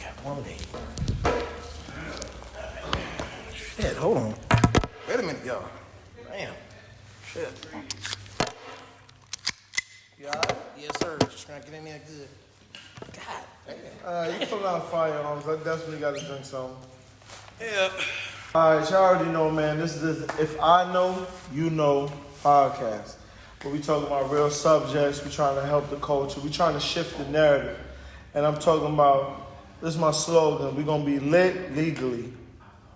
got one leg. Shit, hold on. Wait a minute, y'all. Damn. Shit. You all right? Yes, sir. Just trying to get in there good. God damn. You pull out firearms. I definitely got to drink some. Yeah. All right, y'all already know, man. This is the If I Know, You Know podcast. Where we talking about real subjects. We trying to help the culture. We trying to shift the narrative. And I'm talking about, this is my slogan. We're going to be lit legally.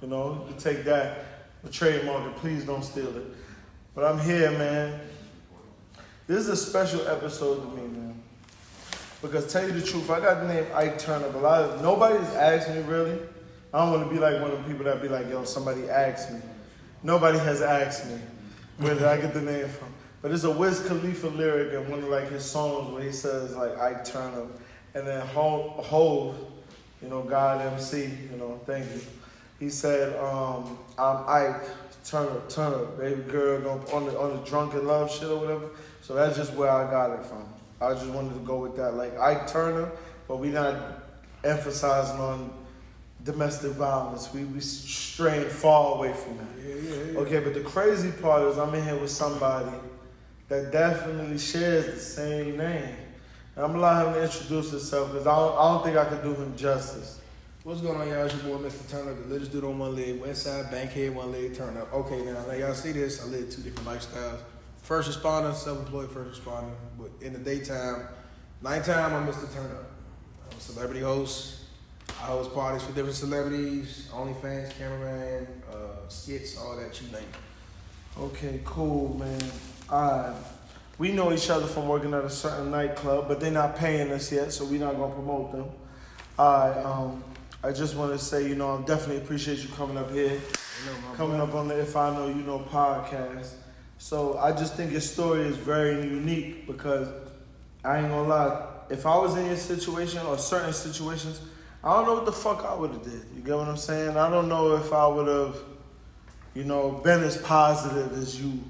You know, you take that, the trademark, and please don't steal it. But I'm here, man. This is a special episode to me, man. Because tell you the truth, I got the name Ike Turner. Nobody's asked me really. I don't want to be like one of the people that be like, yo, somebody asked me. Nobody has asked me where did I get the name from. But it's a Wiz Khalifa lyric in one of like his songs where he says like Ike Turner. And then Hove, you know, God MC, you know, thank you. He said, I'm Ike Turner, baby girl, on the drunken love shit or whatever. So that's just where I got it from. I just wanted to go with that, like Ike Turner, but we not emphasizing on domestic violence. We straying far away from that. Yeah. Okay, but the crazy part is I'm in here with somebody that definitely shares the same name. And I'm gonna allow him to introduce himself because I don't think I can do him justice. What's going on, y'all? It's your boy, Mr. Turner, the littlest dude on one leg, west side, bankhead, one leg, turn up. Okay, now, like y'all see this, I live two different lifestyles. First responder, self-employed first responder. But in the daytime, nighttime, I'm Mr. Turn Up. I'm a celebrity host. I host parties for different celebrities, OnlyFans, cameraman, skits, all that, you name it. Okay, cool, man. We know each other from working at a certain nightclub, but they're not paying us yet, so we're not gonna promote them. I just want to say, you know, I definitely appreciate you coming up here, coming up on the If I Know You Know podcast. So I just think your story is very unique because I ain't gonna lie, if I was in your situation or certain situations, I don't know what the fuck I would have did. You get what I'm saying? I don't know if I would have, you know, been as positive as you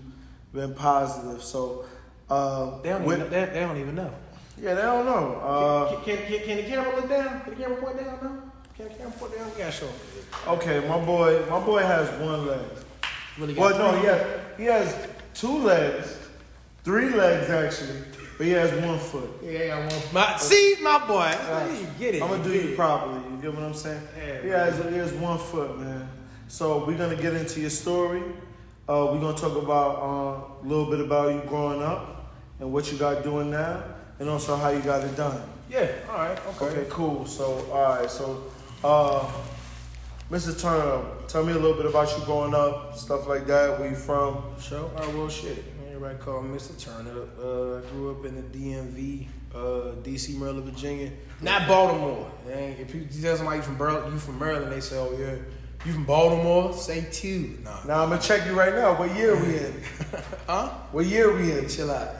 been positive. So They don't even know. Yeah, they don't know. Can the camera look down? Can the camera point down? No? Can the camera point down? We gotta show him. Okay, my boy has one leg. Really he has two legs, three legs actually, but he has 1 foot. Yeah, I got one. See, my boy. You get it. I'm gonna do you properly. You get what I'm saying? Yeah, he has 1 foot, man. So we're gonna get into your story. We're gonna talk about a little bit about you growing up and what you got doing now, and also how you got it done. Yeah. All right. Okay, cool. So, all right. So, Mr. Turner, tell me a little bit about you growing up, stuff like that. Where you from? Sure. All right, well, shit. Everybody call me Mr. Turner. I grew up in the DMV, DC, Maryland, Virginia. Not Baltimore. If you tell somebody you from Maryland, they say, oh, yeah. You from Baltimore? Say two. Nah. Now, I'm going to check you right now. What year we in? Huh? What year we in? Chill out.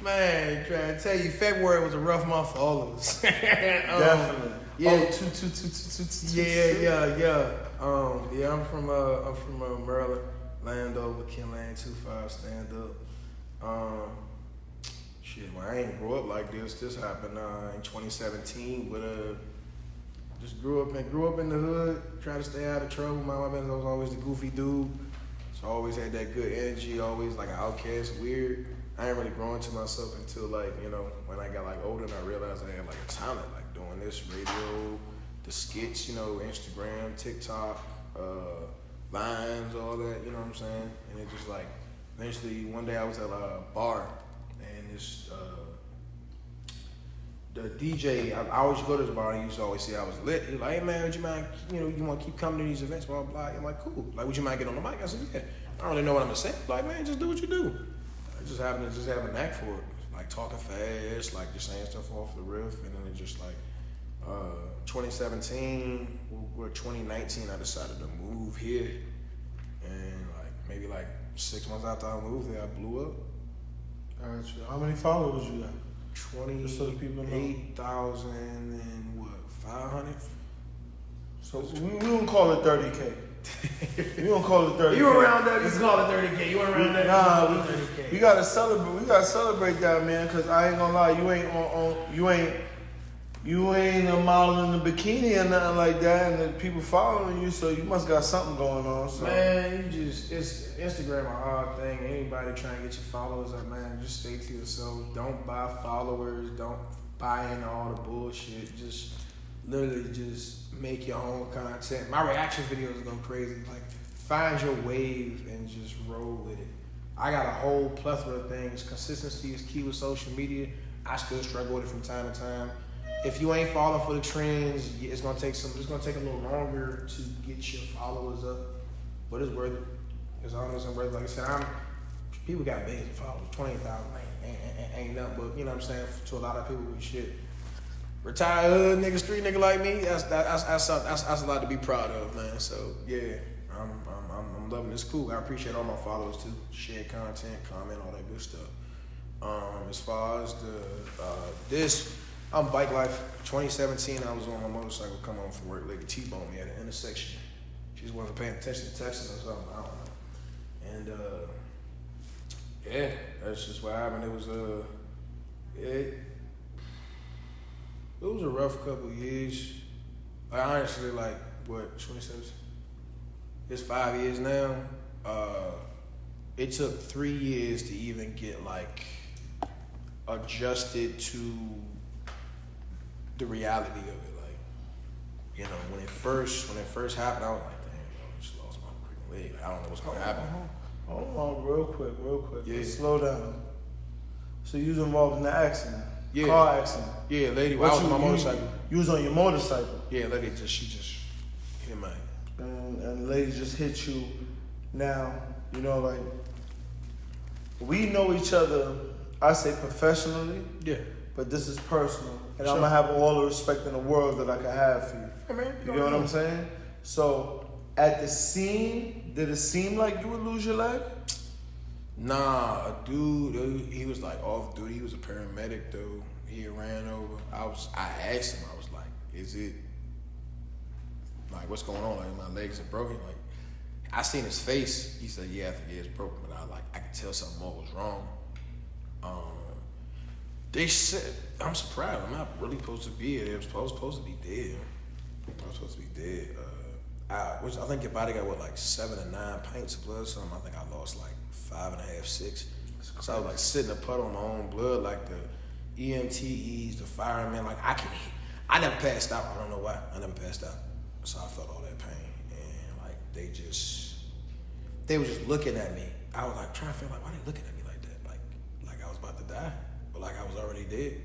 Man, trying to tell you, February was a rough month for all of us. Definitely. Yeah. Yeah. I'm from Maryland, Landover, Kinland, 25, stand up. Well, I ain't grow up like this. This happened in 2017, but just grew up in the hood, trying to stay out of trouble. My business, I was always the goofy dude, so I always had that good energy, always like an outcast, weird. I ain't really grown to myself until like, you know, when I got like older and I realized I had like a talent, like doing this, radio, the skits, you know, Instagram, TikTok, lines, all that, you know what I'm saying? And it just like, eventually one day I was at a bar and this, the DJ, I always go to this bar and he used to always say I was lit. He was like, hey man, would you mind, you know, you want to keep coming to these events, blah, blah, blah. I'm like, cool. Like, would you mind getting on the mic? I said, yeah. I don't really know what I'm going to say. Like, man, just do what you do. I just happen to have a knack for it. Like talking fast, like just saying stuff off the riff. And then it just like, 2017 or 2019, I decided to move here. And like, maybe like 6 months after I moved there, I blew up. Gotcha. How many followers you got? 28,000 and what, 500? So we don't call it 30K. We don't call it 30K. You were around that, you call it 30K. You were around that, nah, 30K. We gotta celebrate that, man, cause I ain't gonna lie, you ain't You ain't a model in a bikini or nothing like that, and the people following you, so you must got something going on. So. Man, it's Instagram a hard thing. Anybody trying to get your followers up, man, just stay to yourself. Don't buy followers. Don't buy into all the bullshit. Just literally just make your own content. My reaction videos go crazy. Like, find your wave and just roll with it. I got a whole plethora of things. Consistency is key with social media. I still struggle with it from time to time. If you ain't falling for the trends, it's gonna take a little longer to get your followers up, but it's worth it. It's honest and worth it. Like I said, people got millions of followers, 20,000 ain't nothing, but you know what I'm saying. To a lot of people, we shit. Retired hood nigga, street nigga like me, that's a lot to be proud of, man. So yeah, I'm loving this. Cool. I appreciate all my followers too. Share content, comment, all that good stuff. As far as I'm Bike Life. 2017, I was on my motorcycle coming home from work. Lady T-boned me at an intersection. She just wasn't paying attention to texting or something. I don't know. And yeah, that's just what happened. It was a rough couple of years. I honestly, like, what, 2017? It's 5 years now. It took 3 years to even get like adjusted to the reality of it. Like, you know, when it first happened, I was like, damn, I just lost my freaking leg. Like, I don't know what's gonna happen. Hold on, real quick. Yeah. Let's slow down. So you was involved in the accident? Yeah. Car accident? Yeah, lady, I was on my motorcycle. You was on your motorcycle? Yeah, lady, she just hit my. And the lady just hit you. Now, you know, like, we know each other, I say professionally. Yeah. But this is personal. And Sure. I'm going to have all the respect in the world that I can have for you. I mean, You know what I'm saying? So, at the scene, did it seem like you would lose your leg? Nah, a dude, he was like off duty. He was a paramedic though. He ran over. I asked him, I was like, is it, like, what's going on? Like, my legs are broken? Like, I seen his face. He said, yeah, I think it's broken. But I could tell something more was wrong. They said, I'm surprised. I'm not really supposed to be here. I was supposed to be dead. Which I think your body got, what, like 7 or 9 pints of blood or something. I think I lost like 5.5, 6. So I was like sitting in a puddle of my own blood, like the EMTs, the firemen. Like, I never passed out. I don't know why. I never passed out. So I felt all that pain. And like, they were just looking at me. I was like trying to feel like, why they looking at me like that? Like I was about to die. But like I was already dead.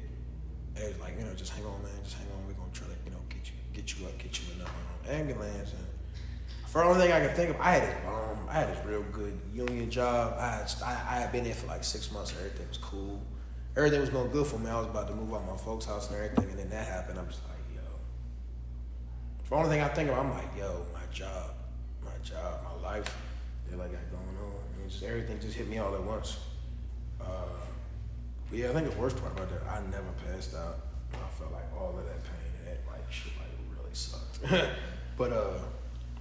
And it was like, you know, just hang on, man, just hang on. We're gonna try to, you know, get you in the ambulance. And for the only thing I could think of, I had this real good union job. I had been there for like 6 months. And everything was cool. Everything was going good for me. I was about to move out my folks' house and everything, and then that happened. I'm just like, yo. For the only thing I think of, I'm like, yo, my job, my life, that I got going on. And just everything just hit me all at once. But yeah, I think the worst part about that, I never passed out. I felt like all of that pain and that like shit like really sucked. But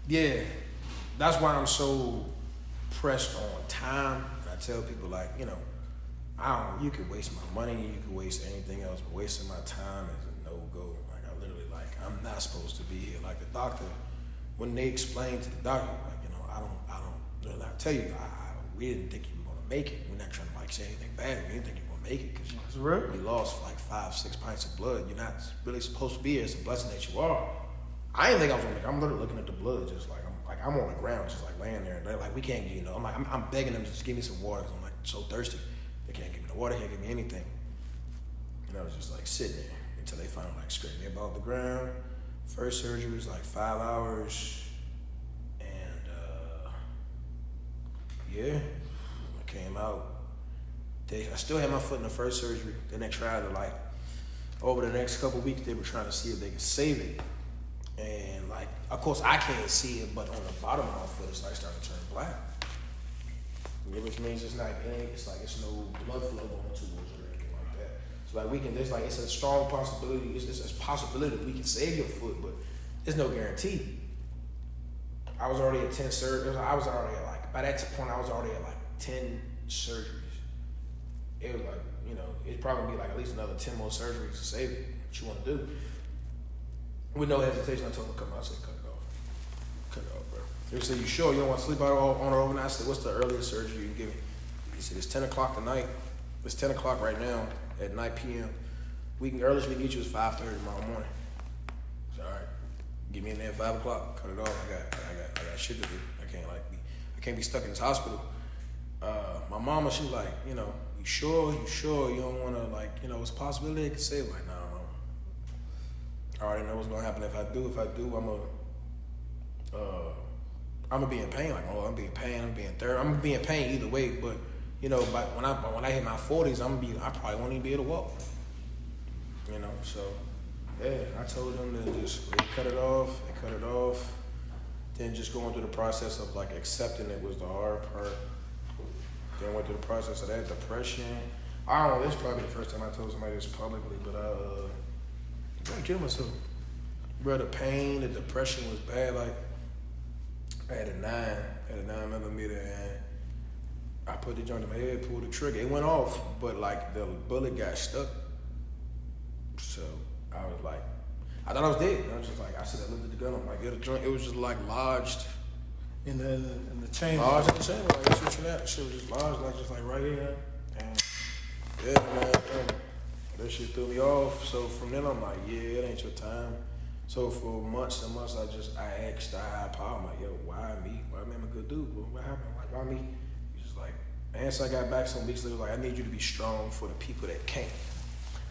yeah, that's why I'm so pressed on time. And I tell people, like, you know, you could waste my money, you could waste anything else, but wasting my time is a no-go. Like, I literally, like, I'm not supposed to be here. Like, the doctor, when they explained to the doctor, like, you know, I don't, I tell you, we didn't think you were gonna make it. We're not trying to like say anything bad. We didn't think you were gonna make it because you lost like 5-6 pints of blood. You're not really supposed to be here. It's a blessing that you are. I didn't think I was gonna make it. I'm literally looking at the blood, just like I'm on the ground, just like laying there. They're like, we can't give you no. I'm begging them to just give me some water. I'm like so thirsty. They can't give me no water. Can't give me anything. And I was just like sitting there until they finally like scraped me above the ground. First surgery was like 5 hours, and yeah, I came out. I still had my foot in the first surgery. Then they tried to like over the next couple of weeks they were trying to see if they could save it. And like, of course I can't see it, but on the bottom of my foot it's like starting to turn black. Which means it's like it's no blood flow going towards it or anything like that. So like it's a strong possibility. It's a possibility that we can save your foot, but there's no guarantee. I was already at 10 surgeries. I was already at like, by that point I was already at like 10 surgeries. it was like, you know, it'd probably be like at least another 10 more surgeries to save it. What you want to do? With no hesitation, I told him to come out. I said, cut it off. Cut it off, bro. They said, you sure you don't want to sleep out on her overnight? I said, what's the earliest surgery you can give me? He said, it's 10 o'clock tonight. It's 10 o'clock right now at 9 p.m. Earliest we can get you is 5:30 tomorrow morning. I said, all right, get me in there at 5 o'clock. Cut it off. I got shit to do. I can't be stuck in this hospital. My mama, she was like, you know, you sure? You don't want to, like, you know, it's a possibility they could save. Like, no. I already know what's gonna happen if I do. I'm gonna be in pain. Like, I'm being pain. I'm being third. I'm gonna be in pain either way. But you know, when I hit my 40s, I probably won't even be able to walk. You know, so yeah, I told them to just cut it off. They cut it off. Then just going through the process of like accepting it was the hard part. Then went through the process of that depression. I don't know. This is probably the first time I told somebody this publicly, but I killed myself. Bro, the pain, the depression was bad. Like, I had a 9 millimeter, and I put the joint in my head, pulled the trigger. It went off, but like the bullet got stuck. So I was like, I thought I was dead. I was just like, I said, I looked at the gun. I'm like, yeah, the joint, it was just like lodged in the chamber. Lodged in the chamber, like switching that. Shit was just lodged, like just like right here. And yeah, man, that shit threw me off. So from then I'm like, yeah, it ain't your time. So for months and months, I asked the high power, I'm like, yo, why me? Why me? I'm a good dude. What happened? Like, why me? He's just like, and so I got back some weeks later, like, I need you to be strong for the people that can't.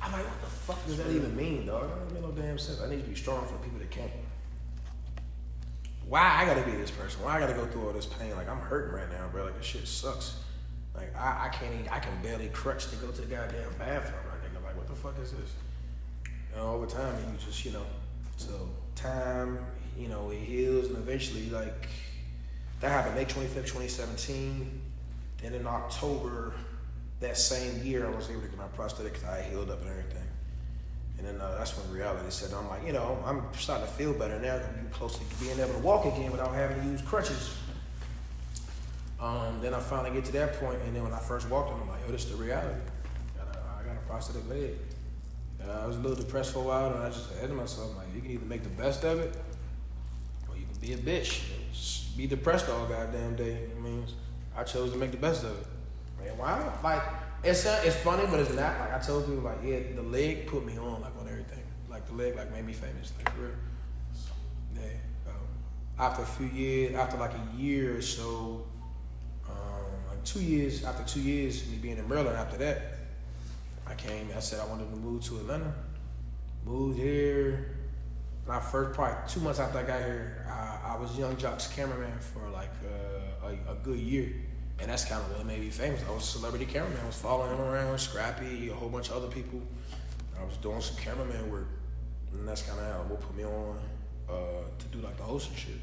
I'm like, what the fuck does that even mean, dog? That doesn't make no damn sense. I need you to be strong for the people that can't. Why I gotta be this person? Why I gotta go through all this pain? Like, I'm hurting right now, bro. Like, this shit sucks. Like, I can't even, I can barely crutch to go to the goddamn bathroom right now. Like, what the fuck is this? And over time, you just, you know, so time, you know, it heals, and eventually, like, that happened May 25th, 2017. Then in October that same year, I was able to get my prosthetic because I had healed up and everything. And then that's when reality set in. I'm like, you know, I'm starting to feel better now. I'm close to being able to walk again without having to use crutches. Then I finally get to that point, and then when I first walked in, I'm like, yo, this is the reality. I got a prosthetic leg. I was a little depressed for a while, and I just said to myself, like, you can either make the best of it, or you can be a bitch. Just be depressed all goddamn day. I mean, I chose to make the best of it. Man, why? Like, it's funny, but it's not. Like, I told people, like, yeah, the leg put me on, like, on everything. Like, the leg, like, made me famous, like, for real. Yeah. After a few years, after like a year or so, like 2 years, after 2 years, me being in Maryland, after that, I said I wanted to move to Atlanta. Moved here. And probably 2 months after I got here, I was Young Jock's cameraman for like a good year. And that's kind of what made me famous. I was a celebrity cameraman. I was following him around, Scrappy, a whole bunch of other people. I was doing some cameraman work. And that's kind of how what put me on to do like the hosting shit.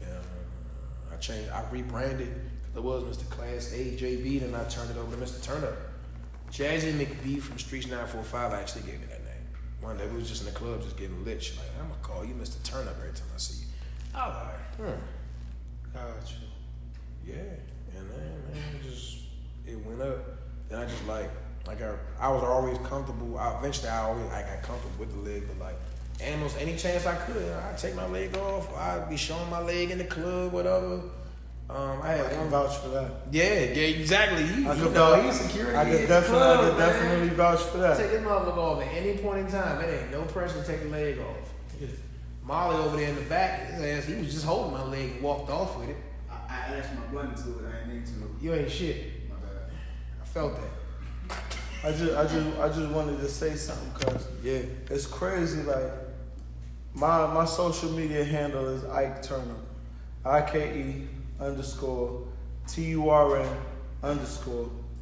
And I rebranded. There was Mr. Class A JB, then I turned it over to Mr. Turn Up. Jazzy McBee from Streets 945 actually gave me that name. One day we was just in the club just getting lit. She's like, I'm gonna call you Mr. Turn Up every time I see you. I was like, Got you. yeah. And then it went up. Then I just like I was always comfortable. Eventually I got comfortable with the leg, but like any chance I could, I'd take my leg off. I'd be showing my leg in the club, whatever. I can vouch for that. Yeah, exactly. He's security. I could definitely vouch for that. Take this motherfucker off at any point in time. It ain't no pressure to take the leg off. Molly over there in the back, his ass, he was just holding my leg and walked off with it. I asked my button to it. I ain't need to. You ain't shit. My bad. I felt that. I just wanted to say something because it's crazy. Like my social media handle is IIKYK, IKE_TURN_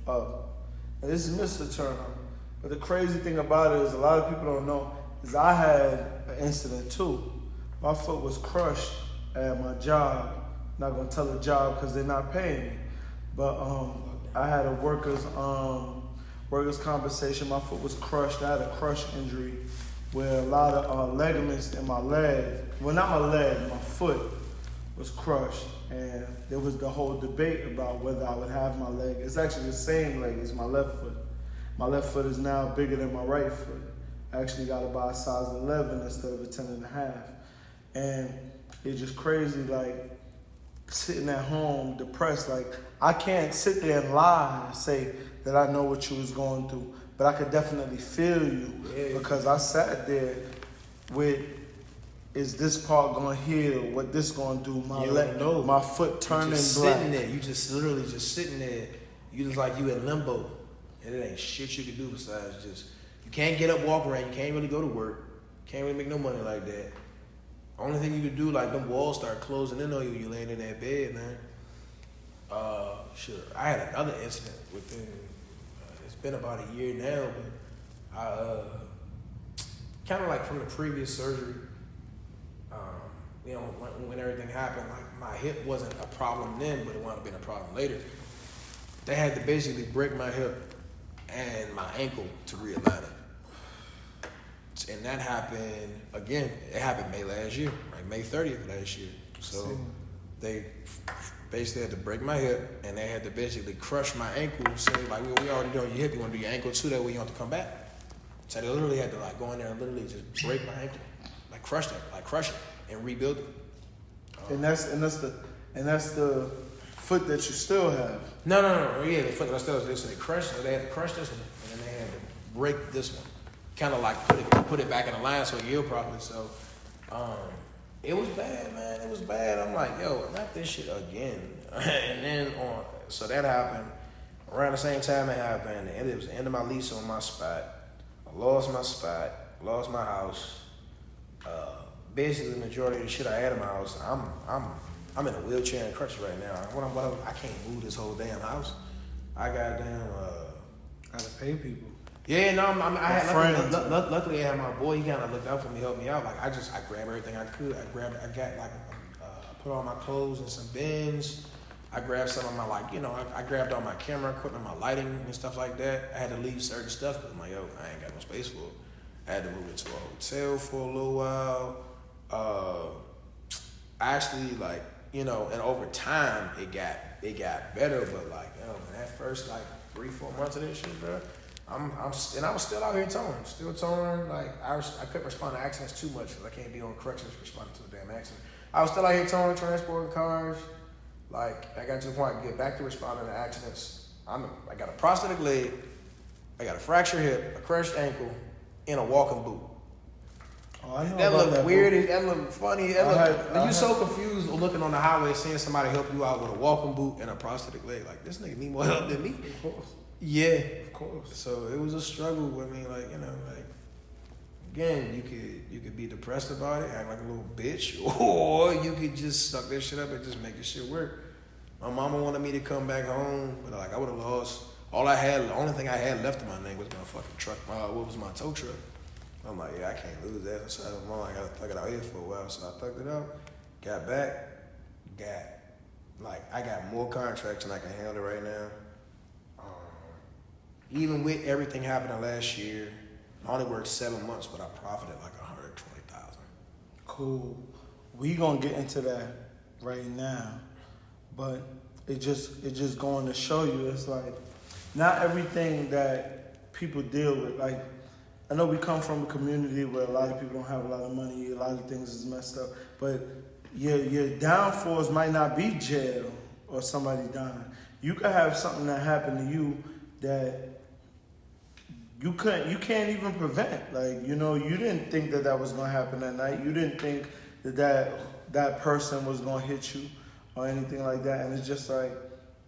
up. And this is Mr. Turner. But the crazy thing about it is a lot of people don't know is I had an incident too. My foot was crushed at my job. Not gonna tell the job because they're not paying me. But I had a workers compensation. My foot was crushed. I had a crush injury where a lot of ligaments in my leg, well not my leg, my foot was crushed. And there was the whole debate about whether I would have my leg. It's actually the same leg as my left foot. My left foot is now bigger than my right foot. I actually got to buy a size 11 instead of a 10.5. And it's just crazy, like, sitting at home depressed. Like, I can't sit there and lie and say that I know what you was going through, but I could definitely feel you because I sat there with, is this part gonna heal? What this gonna do? My foot turning just black. sitting there. You just literally just sitting there. You just like you in limbo, and it ain't shit you can do besides just. You can't get up, walk around. You can't really go to work. Can't really make no money like that. Only thing you can do, like them walls start closing in on you. You laying in that bed, man. Sure. I had another incident within. It's been about a year now, but I kind of like from the previous surgery. You know, when everything happened, like my hip wasn't a problem then, but it wound up being a problem later. They had to basically break my hip and my ankle to realign it. And that happened, again, it happened May last year, like May 30th last year. So they basically had to break my hip and they had to basically crush my ankle, saying like, well, we already doing your hip, you want to do your ankle too, that way you don't have to come back. So they literally had to like go in there and literally just break my ankle, like crush it and rebuild it. And that's the foot that you still have. No. Yeah, the foot that I still have. So they crushed. So they had to crush this one, and then they had to break this one, kind of like put it back in the line so it healed properly. So, it was bad, man. It was bad. I'm like, yo, not this shit again. And then so that happened around the same time it happened. And it was the end of my lease on my spot. I lost my spot, lost my house. Basically, the majority of the shit I had in my house, I'm in a wheelchair and crutches right now. I can't move this whole damn house. I Gotta pay people. Yeah, no, I had friends. luckily I had my boy. He kind of looked out for me, helped me out. Like I grabbed everything I could. I put all my clothes in some bins. I grabbed some of my I grabbed all my camera equipment, my lighting and stuff like that. I had to leave certain stuff because I'm like, yo, I ain't got no space for it. I had to move it to a hotel for a little while. Actually, and over time it got better, but man, that first 3-4 months of this shit, bro, I was still out here towing, like I couldn't respond to accidents too much because I can't be on crutches responding to a damn accident. I was still out here towing, transporting cars. Like I got to the point I could get back to responding to accidents. I got a prosthetic leg, I got a fractured hip, a crushed ankle, and a walking boot. Oh, I know that about looked that weird. boot. That looked funny. You so confused looking on the highway, seeing somebody help you out with a walking boot and a prosthetic leg. Like this nigga need more help than me. Of course. Yeah, Of course. so it was a struggle with me. Again, you could be depressed about it, act like a little bitch, or you could just suck that shit up and just make this shit work. My mama wanted me to come back home, but I would have lost all I had. The only thing I had left in my name was my fucking truck. What was my tow truck? I'm like, yeah, I can't lose that. So I gotta thug it out here for a while. So I thugged it out, got back, I got more contracts than I can handle right now. Even with everything happening last year, I only worked 7 months, but I profited like $120,000. Cool. We gonna get into that right now, but it just going to show you it's like not everything that people deal with. Like I know we come from a community where a lot of people don't have a lot of money, a lot of things is messed up, but your downfalls might not be jail or somebody dying. You could have something that happened to you that you can't even prevent. You didn't think that was gonna happen that night. You didn't think that person was gonna hit you or anything like that. And it's just like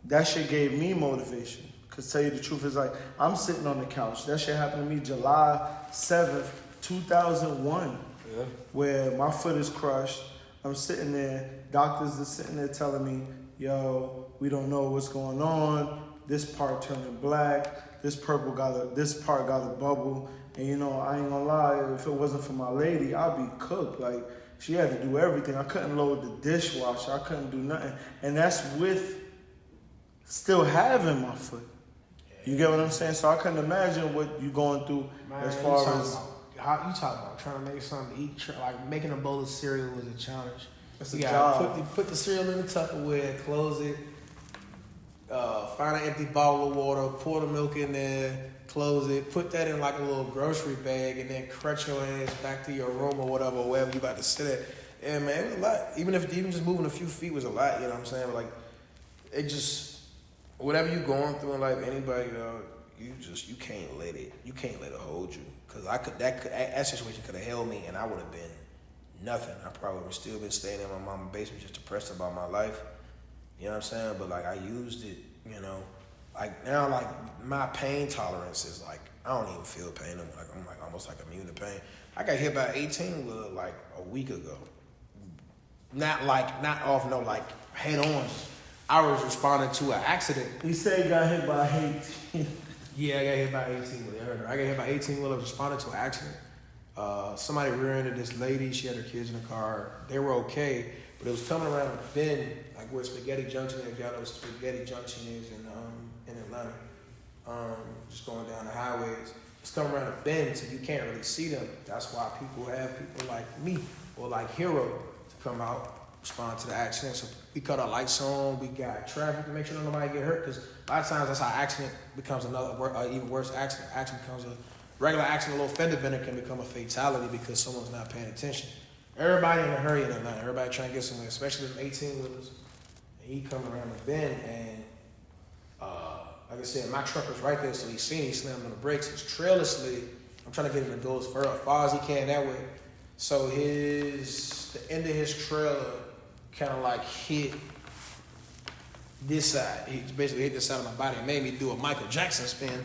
that shit gave me motivation. Cause tell you the truth, is I'm sitting on the couch. That shit happened to me July 7th, 2001. Yeah. Where my foot is crushed. I'm sitting there. Doctors are sitting there telling me, yo, we don't know what's going on. This part turning black. This part got a bubble. And I ain't gonna lie, if it wasn't for my lady, I'd be cooked. Like she had to do everything. I couldn't load the dishwasher. I couldn't do nothing. And that's with still having my foot. You get what I'm saying? So I couldn't imagine what you going through as far as how you talking about trying to make something to eat, making a bowl of cereal was a challenge. It's You a gotta job. put the cereal in the Tupperware, close it, find an empty bottle of water, pour the milk in there, close it, put that in like a little grocery bag, and then crutch your ass back to your room or whatever, wherever you about to sit at. Yeah, man, it was a lot. Even just moving a few feet was a lot. You know what I'm saying? But like, it just whatever you going through in life, anybody, you can't let it hold you. Cause that situation could have held me, and I would have been nothing. I probably would still been staying in my mama's basement, just depressed about my life. You know what I'm saying? But like I used it, you know. Like now, like my pain tolerance is like I don't even feel pain. I'm like almost like immune to pain. I got hit by an 18-wheeler like a week ago. Not off no like head on. I was responding to an accident. He said he got hit by 18. Yeah, I got hit by 18-wheeler. I got hit by 18-wheeler. Responded to an accident. Somebody rear-ended this lady. She had her kids in the car. They were okay, but it was coming around a bend, like where Spaghetti Junction is. Y'all know what Spaghetti Junction is in Atlanta. Just going down the highways. It's coming around a bend, so you can't really see them. That's why people have people like me or like Hero to come out, respond to the accident. So we cut our lights on. We got traffic to make sure nobody get hurt. Because a lot of times that's how accident becomes another even worse accident. Accident becomes a regular accident. A little fender bender can become a fatality because someone's not paying attention. Everybody in a hurry in Atlanta. Everybody trying to get somewhere, especially them 18-wheelers. And he come around the bend and like I said, my truck was right there, so he seen he slammed on the brakes. His trailer slid. I'm trying to get him to go as far as he can that way. So the end of his trailer kind of like hit this side. He basically hit this side of my body and made me do a Michael Jackson spin.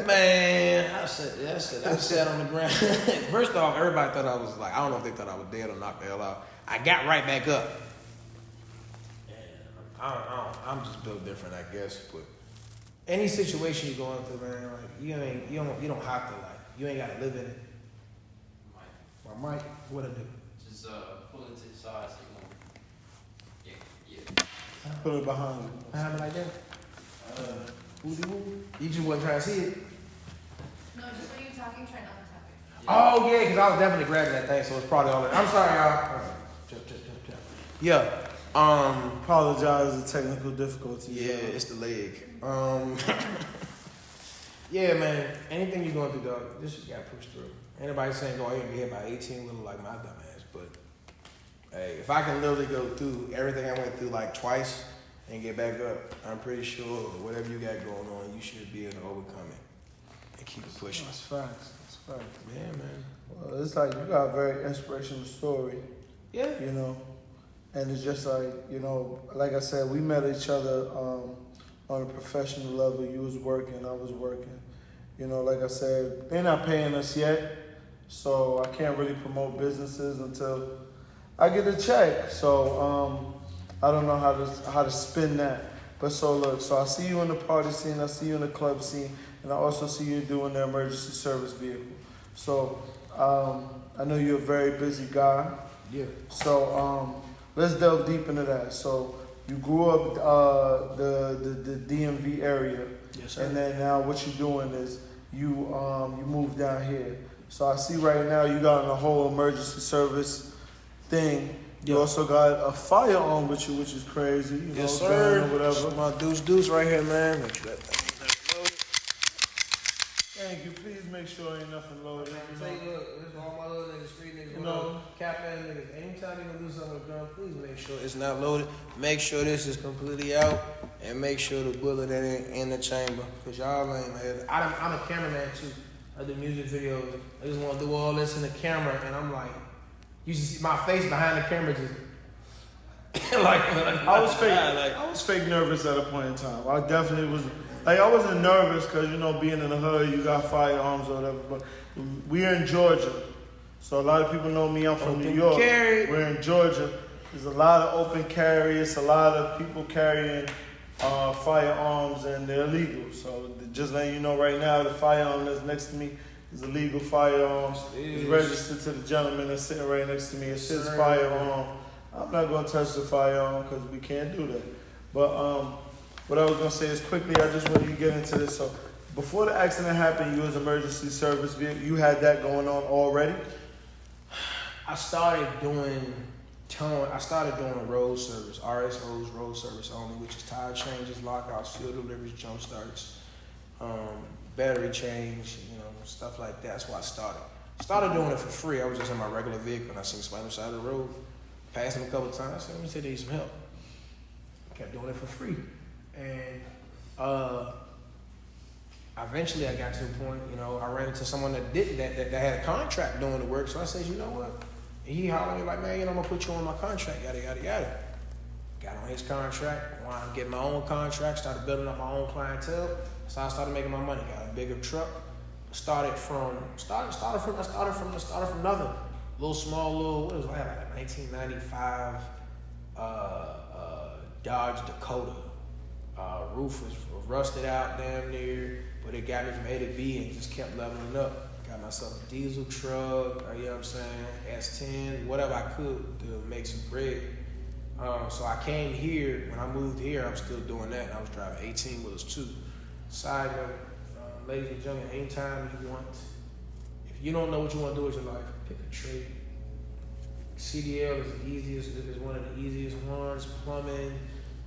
Man, I sat on the ground. First off, everybody thought I was like, I don't know if they thought I was dead or knocked the hell out. I got right back up. And I'm just built different, I guess, but any situation you're going through, man, like you don't have to you ain't gotta live in it. My mic, what I do? Just pull it to the side so you won't. Yeah. Put it behind you. What happened like that? You just wasn't trying to see it. No, just when you're talking, try not to tap it. Oh yeah, because I was definitely grabbing that thing, so it's probably all that. I'm sorry, y'all. Yeah. Apologize for technical difficulties. Yeah, it's the leg. Yeah, man. Anything you're going through, dog, just gotta push through. Anybody saying go ahead and get hit by 18 little like my dumb ass, but hey, if I can literally go through everything I went through like twice and get back up, I'm pretty sure whatever you got going on, you should be able to overcome it and keep it pushing. That's facts. That's facts. Yeah, man. Well, it's like you got a very inspirational story. Yeah. You know, and it's just like, you know, like I said, we met each other on a professional level. You was working, I was working. You know, like I said, they're not paying us yet, so I can't really promote businesses until I get a check. So I don't know how to spin that. But so look, so I see you in the party scene, I see you in the club scene, and I also see you doing the emergency service vehicle. So I know you're a very busy guy. Yeah. So let's delve deep into that. So you grew up the DMV area. Yes, sir. And then now what you're doing is you moved down here. So I see right now you got a whole emergency service thing. You also got a firearm with you, which is crazy. You Yes, know, sir. gun or whatever. My deuce right here, man. Make sure that thing loaded. Thank you. Please make sure ain't nothing loaded. You know? Say, look, this is all my little niggas, street niggas, You know. cap ass niggas. Anytime you gonna do something with a gun, please make sure it's not loaded. Make sure this is completely out, and make sure the bullet ain't in the chamber. Cause y'all ain't man. I'm a cameraman too. I do music videos. I just want to do all this in the camera, and I'm like, you should see my face behind the camera just I was fake nervous at a point in time. I definitely was. Like, I wasn't nervous because, you know, being in the hood, you got firearms or whatever. But we're in Georgia. So a lot of people know me. I'm from New York. Carry. We're in Georgia. There's a lot of open carry. It's a lot of people carrying firearms, and they're illegal. So just letting you know right now, the firearm that's next to me is a legal firearm. It's registered to the gentleman that's sitting right next to me. It's his firearm. I'm not going to touch the firearm because we can't do that. But what I was going to say is quickly, I just wanted to get into this. So before the accident happened, you was emergency service vehicle. You had that going on already? I started doing I started doing road service, RSOs, road service only, which is tire changes, lockouts, fuel deliveries, jump starts, battery change, stuff like that. That's why I started. Started doing it for free. I was just in my regular vehicle and I seen somebody on the side of the road, passed him a couple of times. I said, let me see if they need some help. Kept doing it for free. And eventually I got to a point, I ran into someone that did that had a contract doing the work. So I said, you know what? And he hollered at me like, man, I'm gonna put you on my contract, yada, yada, yada. Got on his contract, wanted to get my own contract, started building up my own clientele. So I started making my money, got a bigger truck. Started from nothing. What was I had, like a 1995 Dodge Dakota. Roof was rusted out damn near, but it got me from A to B and just kept leveling up. Got myself a diesel truck, you know what I'm saying, S10, whatever I could to make some bread. So I came here, when I moved here, I'm still doing that. I was driving 18 wheelers too. Side note, ladies and gentlemen, anytime you want, if you don't know what you want to do with your life, pick a trade. CDL is one of the easiest ones, plumbing,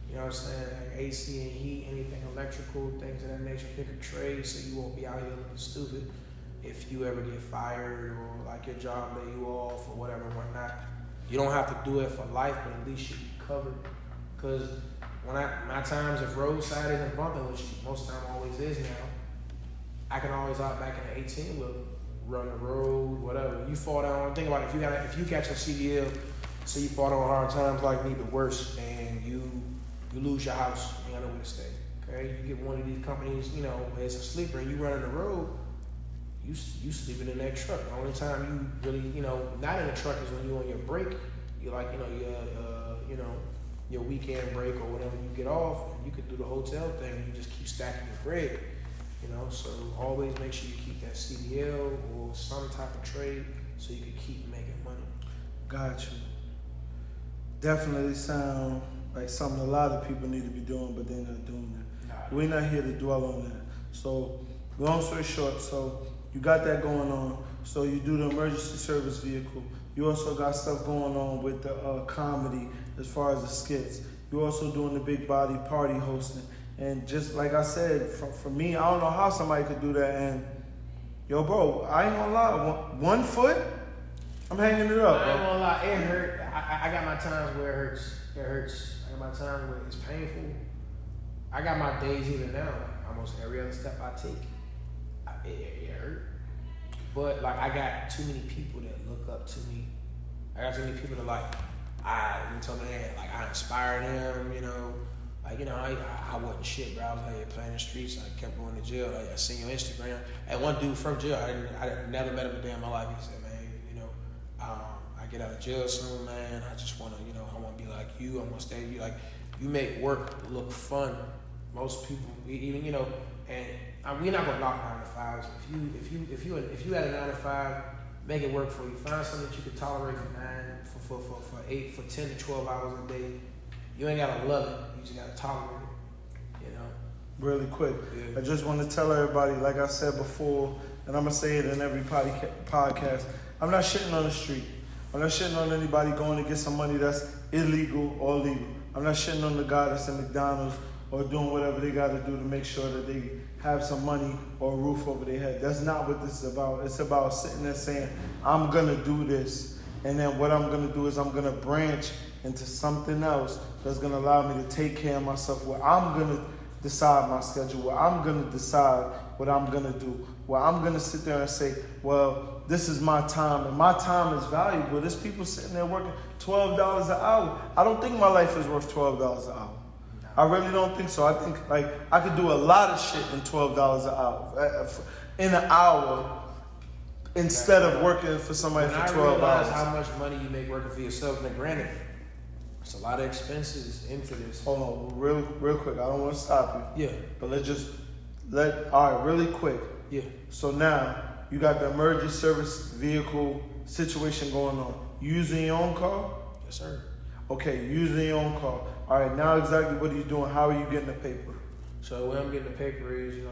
you know what I'm saying, like AC and heat, anything electrical, things of that nature. Pick a trade so you won't be out here looking stupid if you ever get fired or like your job lay you off or whatever, whatnot. You don't have to do it for life, but at least you'll be covered. Because my times of roadside isn't bumping, which most of the time always is now, I can always out back in the 18 wheel, run the road, whatever. You fall down, think about it, if you catch a CDL, so you fall down hard times like me, but worse, and you lose your house, you got nowhere to stay. Okay? You get one of these companies, it's a sleeper and you running the road, you sleeping in that truck. The only time you really, not in the truck is when you on your break. You like, your weekend break or whenever you get off, and you can do the hotel thing and you just keep stacking your bread. So always make sure you keep that CDL or some type of trade so you can keep making money. Got you. Definitely sound like something a lot of people need to be doing, but they're not doing it. Nah. We're not here to dwell on that. So, long story short, so you got that going on. So you do the emergency service vehicle. You also got stuff going on with the comedy as far as the skits. You're also doing the big body party hosting. And just like I said, for me, I don't know how somebody could do that. And yo, bro, I ain't gonna lie, 1 foot, I'm hanging it up. I ain't gonna lie, it hurt. I got my times where it hurts. It hurts. I got my times where it's painful. I got my days even now. Like almost every other step I take, it hurt. But like I got too many people that look up to me. I got too many people that I inspired them, I wasn't shit, bro. I was out here playing in the streets. I kept going to jail. I seen your Instagram. And one dude from jail, I never met him a day in my life. He said, man, I get out of jail soon, man. I just want to, I want to be like you. I want to stay with you. Like, you make work look fun. Most people, even, and we're not going to knock 9 to 5s. If you had a 9 to 5, make it work for you. Find something that you can tolerate for 9, for 8, for 10 to 12 hours a day. You ain't gotta love it. You just gotta tolerate it. Really quick, yeah. I just want to tell everybody, like I said before, and I'm gonna say it in every podcast. I'm not shitting on the street. I'm not shitting on anybody going to get some money that's illegal or legal. I'm not shitting on the guy that's in McDonald's or doing whatever they gotta do to make sure that they have some money or a roof over their head. That's not what this is about. It's about sitting there saying, I'm gonna do this, and then what I'm gonna do is I'm gonna branch into something else that's gonna allow me to take care of myself, where I'm gonna decide my schedule, where I'm gonna decide what I'm gonna do, where I'm gonna sit there and say, well, this is my time, and my time is valuable. There's people sitting there working $12 an hour. I don't think my life is worth $12 an hour. I really don't think so. I think I could do a lot of shit in $12 an hour, in an hour, instead of working for somebody for 12 hours. How much money you make working for yourself, and granted, it's a lot of expenses into this. Hold on, real quick. I don't want to stop you. Yeah. But all right, really quick. Yeah. So now you got the emergency service vehicle situation going on. You using your own car? Yes, sir. Okay, using your own car. All right, now exactly what are you doing? How are you getting the paper? So when I'm getting the paper is, you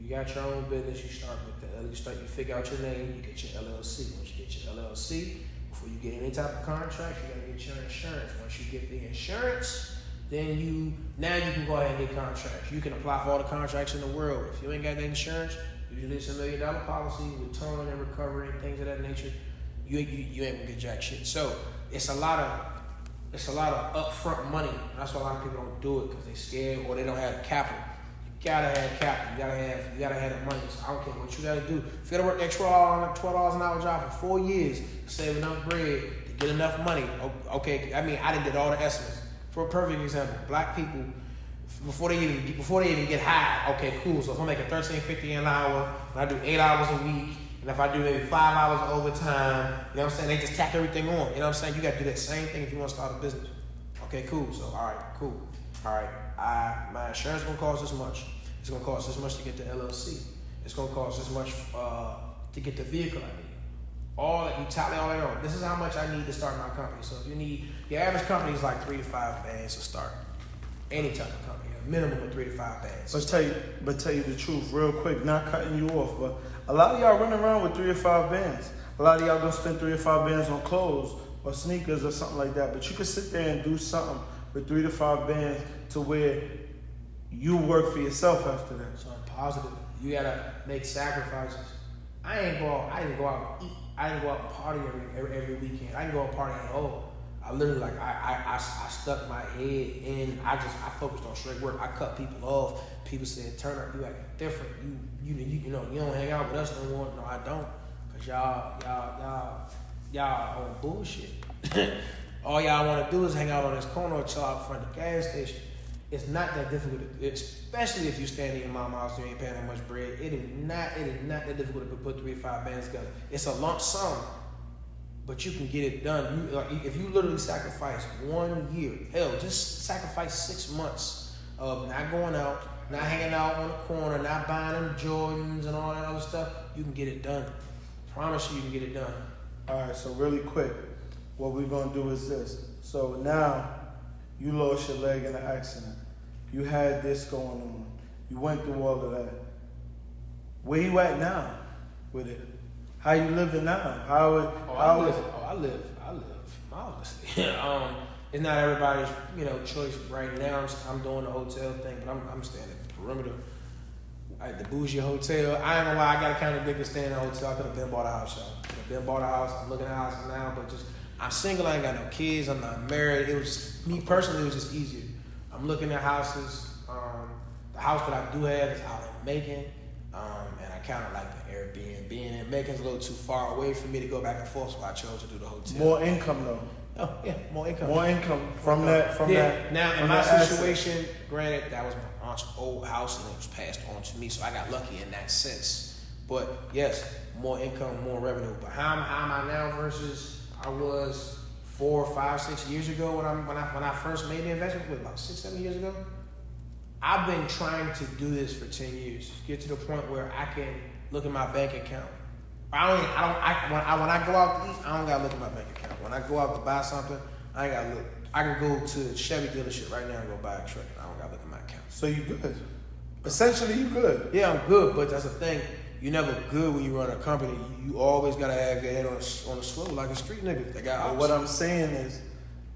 got your own business. You start with you figure out your name. You get your LLC. Once you get your LLC, before you get any type of contract, you gotta get your insurance. Once you get the insurance, then you can go ahead and get contracts. You can apply for all the contracts in the world. If you ain't got that insurance, usually it's $1 million policy with towing and recovery and things of that nature. You ain't gonna get jack shit. So it's a lot of upfront money. That's why a lot of people don't do it because they're scared or they don't have the capital. You gotta have capital. You gotta have the money. So I don't care what you gotta do. If you gotta work that $12 an hour job for 4 years to save enough bread to get enough money, okay. I mean, I done did all the estimates. For a perfect example, black people before they even get hired, okay, cool. So if I'm making $13.50 an hour and I do 8 hours a week, and if I do maybe 5 hours of overtime, you know what I'm saying? They just tack everything on. You know what I'm saying? You got to do that same thing if you want to start a business. Okay, cool. So all right, cool. All right, my insurance gonna cost this much. It's gonna cost this much to get the LLC. It's gonna cost this much to get the vehicle I need. All that you tally all that on. This is how much I need to start my company. So if you need, your average company is like 3 to 5 bands to start. Any type of company, a minimum of 3 to 5 bands. But tell you the truth, real quick, not cutting you off, but a lot of y'all running around with 3 or 5 bands. A lot of y'all gonna spend 3 or 5 bands on clothes or sneakers or something like that. But you can sit there and do something with 3 to 5 bands to where you work for yourself after that. So I'm positive. You gotta make sacrifices. I didn't go out and eat. I didn't go out and party every weekend. I didn't go out and party at all. I literally I stuck my head in. I focused on straight work. I cut people off. People said, "Turner, you acting different. You know you don't hang out with us no more." No, I don't, cause y'all on bullshit. All y'all want to do is hang out on this corner or chill out in front of the gas station. It's not that difficult, especially if you stand in your mama's house and you ain't paying that much bread. It is not that difficult to put 3 to 5 bands together. It's a lump sum, but you can get it done. If you literally sacrifice 1 year, hell, just sacrifice 6 months of not going out, not hanging out on the corner, not buying them Jordans and all that other stuff, you can get it done. Promise you can get it done. All right, so really quick, what we're gonna do is this. So now, you lost your leg in an accident. You had this going on. You went through all of that. Where you at now with it? How you living now? I live marvelously. It's not everybody's, choice right now. I'm doing the hotel thing, but I'm staying at the perimeter. At the bougie hotel. I ain't gonna lie, I got kind of big to stay in the hotel. I could have been bought a house, y'all. Could have been bought a house. I'm looking at a house now, but I'm single, I ain't got no kids, I'm not married. It was just, me personally, it was just easier. I'm looking at houses. The house that I do have is out in Macon, and I kind of like the Airbnb. And Macon's a little too far away for me to go back and forth, so I chose to do the hotel. More income though. Oh yeah, more income. More income from that. Now, in from my that situation, granted, that was my aunt's old house, and it was passed on to me, so I got lucky in that sense. But yes, more income, more revenue. But how am I now versus I was 4, 5, 6 years ago when I first made the investment? About 6, 7 years ago. I've been trying to do this for 10 years. Get to the point where I can look at my bank account. When I go out to eat, I don't gotta look at my bank account. When I go out to buy something, I ain't gotta look. I can go to the Chevy dealership right now and go buy a truck. I don't gotta look at my account. So you good. Essentially, you good. Yeah, I'm good, but that's the thing. You're never good when you run a company. You always gotta have your head on a swivel like a street nigga. But what I'm saying is,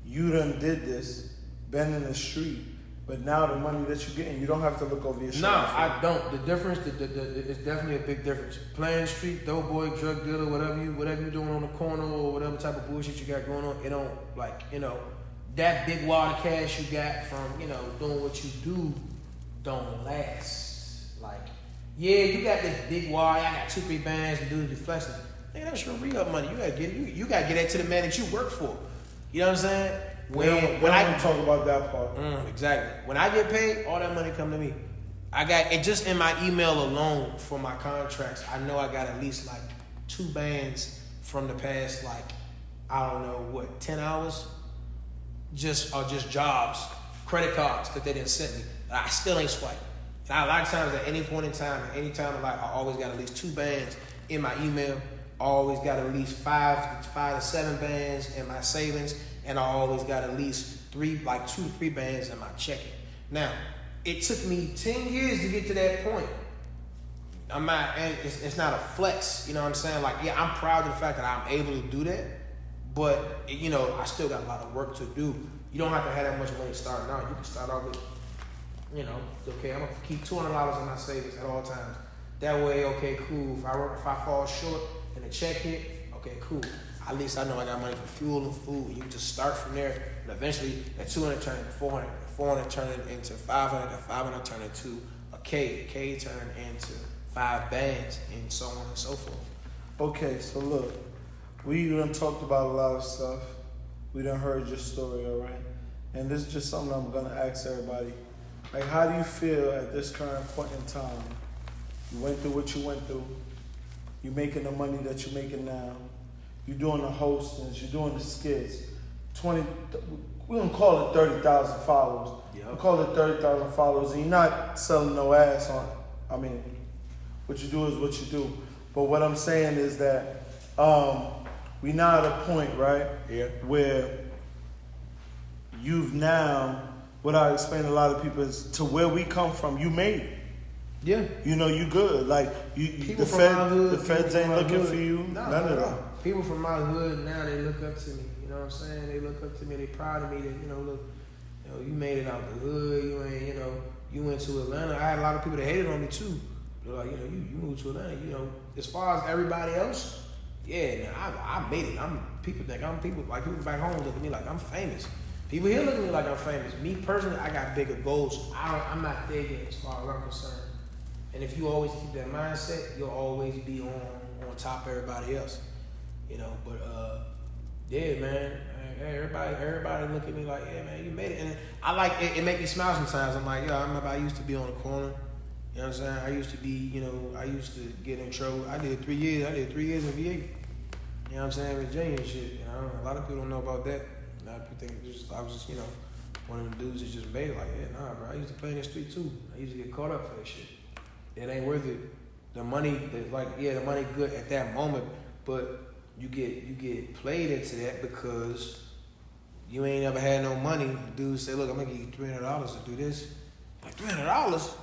you done did this, been in the street, but now the money that you're getting, you don't have to look over your shoulder. No, I don't. The difference, it's definitely a big difference. Playing street, doughboy, drug dealer, whatever you doing on the corner or whatever type of bullshit you got going on, it don't that big wad of cash you got from doing what you do don't last. Like, yeah, you got this big wad. I got 2, 3 bands and dudes be flexing. Nigga, that's your re-up money. You gotta get that to the man that you work for. You know what I'm saying? We don't talk about that part. Exactly. When I get paid, all that money come to me. I got it just in my email alone for my contracts. I know I got at least like 2 bands from the past, I don't know 10 hours. Just jobs, credit cards that they didn't send me. I still ain't swiping. Now, a lot of times at any point in time, any time in life, I always got at least 2 bands in my email. I always got at least 5 to 7 bands in my savings. And I always got at least 2 to 3 bands in my checking. Now, it took me 10 years to get to that point. It's not a flex, you know what I'm saying? I'm proud of the fact that I'm able to do that, But you know, I still got a lot of work to do. You don't have to have that much money starting out. You can start off with, you know, okay, I'm gonna keep $200 in my savings at all times. That way, okay, cool. If I fall short and the check hit, okay, cool. At least I know I got money for fuel and food. You just start from there, and eventually that 200 turn into 400, 400 turn into 500, and 500 turn into a K turn into 5 bands, and so on and so forth. Okay, so look, we done talked about a lot of stuff. We done heard your story, all right? And this is just something I'm gonna ask everybody. Like, how do you feel at this current point in time? You went through what you went through. You're making the money that you're making now. You're doing the hostings. You're doing the skits. We don't call it 30,000 followers. Yep. We call it 30,000 followers, and you're not selling no ass on it. I mean, what you do is what you do. But what I'm saying is that we now at a point, right? Yeah. Where you've now, what I explain to a lot of people is, to where we come from, you made it. Yeah. You know, you good. Like, the People from my hood, feds ain't looking for you. No, None of no. that. People from my hood now, they look up to me. You know what I'm saying? They look up to me. They proud of me. That, you know, look, you know, you made it out the hood. You ain't, you know, you went to Atlanta. I had a lot of people that hated on me too. They're like, you know, you moved to Atlanta. You know, as far as everybody else, yeah, now I made it. People back home look at me like I'm famous. People here look at me like I'm famous. Me personally, I got bigger goals. I'm not there yet as far as I'm concerned. And if you always keep that mindset, you'll always be on top of everybody else. You know, but yeah, man. Everybody look at me like, yeah, man, you made it. And I like it. It make me smile sometimes. I'm like, yo, I remember I used to be on the corner. You know what I'm saying? I used to be, you know, I used to get in trouble. I did 3 years. I did 3 years in VA. You know what I'm saying? Virginia and shit. You know, a lot of people don't know about that. A lot of people think I was just, you know, one of them dudes that just made it. Like, yeah, nah, bro. I used to play in the street too. I used to get caught up for that shit. It ain't worth it. The money, the money good at that moment, but you get played into that because you ain't ever had no money. Dudes say, look, I'm gonna give you $300 to do this. Like, $300?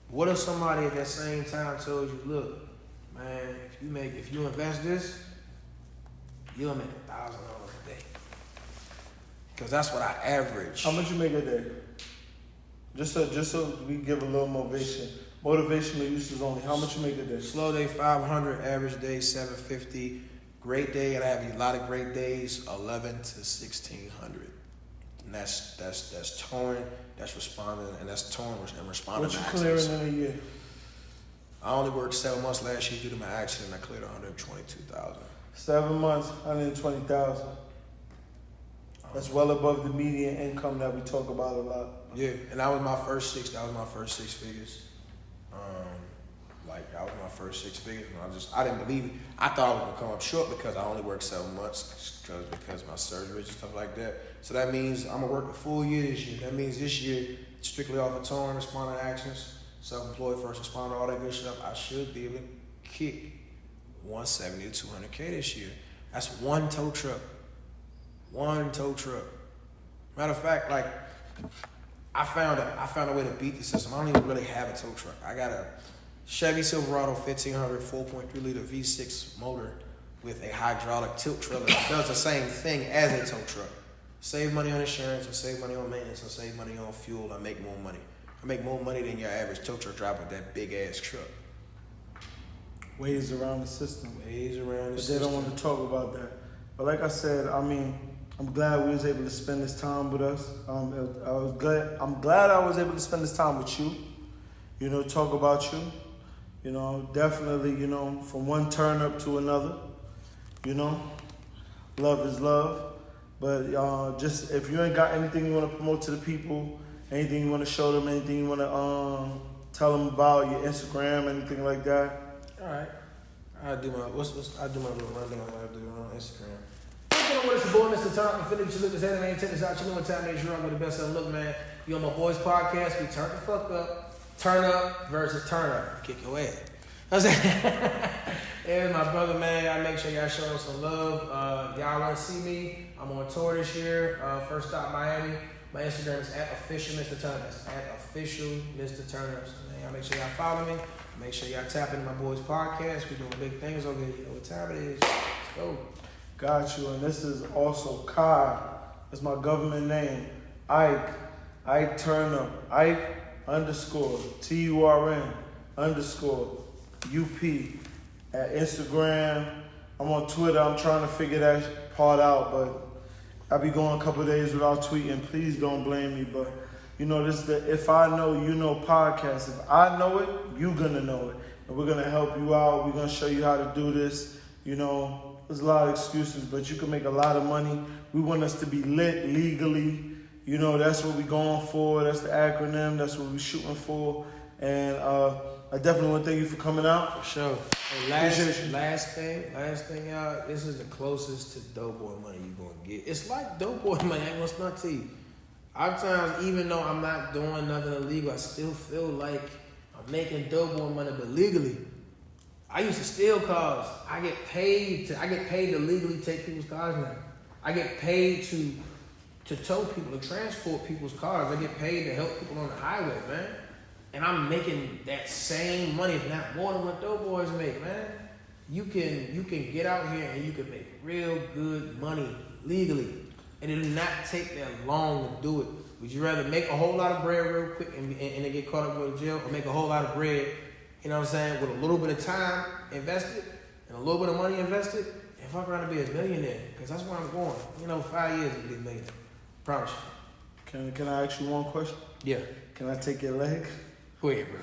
What if somebody at that same time told you, look, man, if you invest this, you'll make $1,000 a day. Because that's what I average. How much you make a day? Just so we give a little motivation. Motivational uses only. How much you make a day? Slow day 500, average day 750. Great day, and I have a lot of great days, 11 to 1600. And that's towing, that's responding, and that's towing and responding. What to you accidents. clearing in a year? I only worked 7 months last year due to my accident. I cleared 122,000. 7 months, 120,000. That's well above the median income that we talk about a lot. Yeah, and that was my first six. That was my first 6 figures. That was my first 6 figures, and I didn't believe it. I thought I was gonna come up short because I only worked 7 months because of my surgeries and stuff like that. So that means I'm gonna work the full year this year. That means this year, strictly off of towing, responding actions, self-employed, first responder, all that good stuff. I should be able to kick 170 to 200K this year. That's one tow truck. One tow truck. Matter of fact, like I found a way to beat the system. I don't even really have a tow truck. I got a Chevy Silverado 1500 4.3 liter V6 motor with a hydraulic tilt trailer that does the same thing as a tow truck. Save money on insurance, and save money on maintenance, and save money on fuel. I make more money. I make more money than your average tow truck driver with that big ass truck. Ways around the system. Ways around the But system. they don't want to talk about that. But like I said, I mean, I'm glad we was able to spend this time with us. I'm glad I was able to spend this time with you. You know, talk about you. You know, definitely, you know, from one turn up to another. You know, love is love. But just if you ain't got anything you want to promote to the people, anything you want to show them, anything you want to tell them about your Instagram, anything like that. All right. I do my little rundown. I do on Instagram. You know what? It's your boy, Mr. Turn. I'm finna just look this head and check this out. You know what time it is. You're on with the best of them. Look, man. You on my boys' podcast. We turn the fuck up. Turn up versus turn up. Kick your ass. I'm saying, and my brother, man. I make sure y'all show him some love. Y'all want to see me? I'm on tour this year. First stop Miami. My Instagram is @official Mr. Turner. That's @official Mr. Turner. So, man, y'all make sure y'all follow me. Make sure y'all tap into my boys' podcast. We're doing big things over here. You know what time it is. Let's go. Got you. And this is also Kai. That's my government name. Ike Turn Up. Ike underscore TURN underscore UP at Instagram. I'm on Twitter. I'm trying to figure that part out, but I'll be going a couple of days without tweeting. Please don't blame me, but you know, this is the If I Know, You Know podcast. If I know it, you gonna know it. And we're gonna help you out. We're gonna show you how to do this. You know, there's a lot of excuses, but you can make a lot of money. We want us to be lit legally. You know, that's what we're going for. That's the acronym. That's what we're shooting for. And I definitely want to thank you for coming out. For sure. And last thing, y'all. This is the closest to dope boy money you're gonna get. It's like dope boy money. I ain't gonna stunt to you. Oftentimes, even though I'm not doing nothing illegal, I still feel like I'm making dope boy money, but legally. I used to steal cars. I get paid to legally take people's cars now. I get paid to tow people, to transport people's cars. I get paid to help people on the highway, man. And I'm making that same money, if not more than what dope boys make, man. You can get out here and you can make real good money legally. And it will not take that long to do it. Would you rather make a whole lot of bread real quick and then get caught up with jail, or make a whole lot of bread, you know what I'm saying, with a little bit of time invested and a little bit of money invested, and fuck around to be a millionaire? Because that's where I'm going. You know, 5 years to be a millionaire. Promise you. Can I ask you one question? Yeah. Can I take your leg? Go ahead, bro.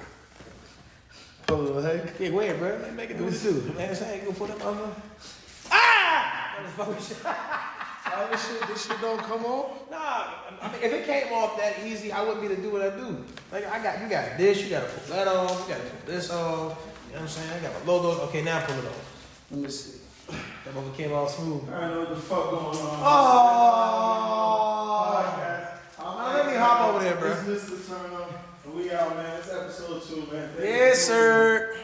Pull the leg? Yeah, go ahead, bro. Make it do what it do. Man, this ain't gonna put them over. Ah! Motherfucker shit. This shit don't come off? Nah, I mean, if it came off that easy, I wouldn't be to do what I do. Like, you got this, you gotta pull that off, you gotta pull this off. You know what I'm saying? I got my logos. Okay, now pull it off. Let me see. That motherfucker came all smooth. I don't know what the fuck going on. Oh! Let me hop over there, bro. It's Mr. Turn Up, and we out, man. It's episode 2, man. Yes, sir.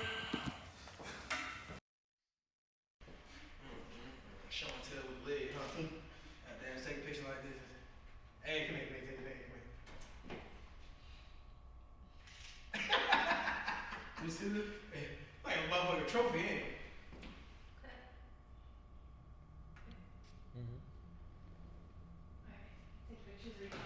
Show and tell with the leg, huh? Goddamn, take a picture like this. Hey, come here, take it back, come here. You see this? Hey, like a motherfucking trophy, ain't it? Alright, take pictures of